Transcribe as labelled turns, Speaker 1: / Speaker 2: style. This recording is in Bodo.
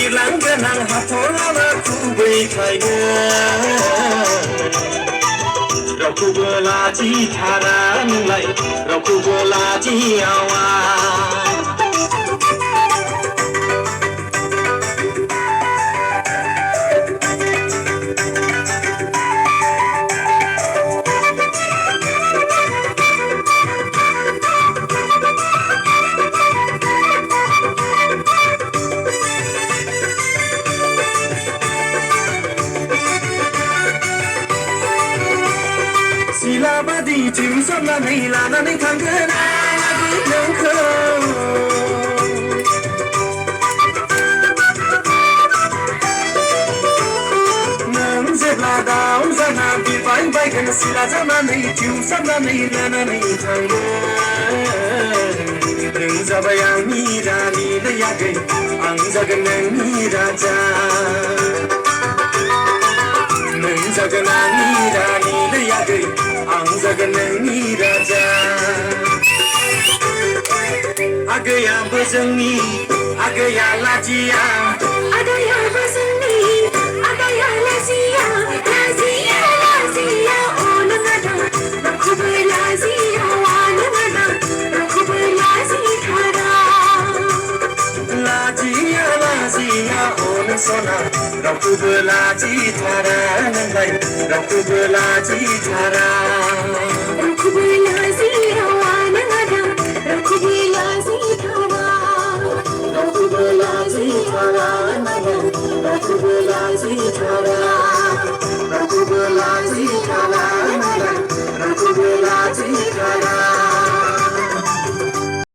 Speaker 1: बिरलांगोन आं हाथरला खुबैखायनो रावखौबो लाजिथारा नोंलाय रावखौबो लाजियावा सिलाबादि थिउसननानै लानानै थांगोन नोंखौ नों जेब्ला दाउ जाना बिरबाय बायगोन सिला जानानै थिउसननानै लानानै थांगोन नों जाबाय आंनि रानि आगै आं जागोन नोंनि राजा नों जागोन आंनि रानि आगै आं जागोन नोंनि राजा आगैयाबो जोंनि आगैया लाजिया
Speaker 2: आगैयाबो जोंनि आगैया लाजिया लाजिया लाजिया अ नोङादा रावखौबो लाजियावा नोङादा रावखौबो लाजिथारा
Speaker 1: लाजिया लाजिया अ नों सना रावखौबो लाजिथारा नोंलाय रावखौबो लाजिथारा
Speaker 2: रावखौबो लाजियावा नोङादा रावखौबो लाजिथारा
Speaker 1: रावखौबो लाजिथारा नोंलाय रावखौबो लाजिथारा रावखौबो लाजिथारा नोंलाय रावखौबो लाजिथारा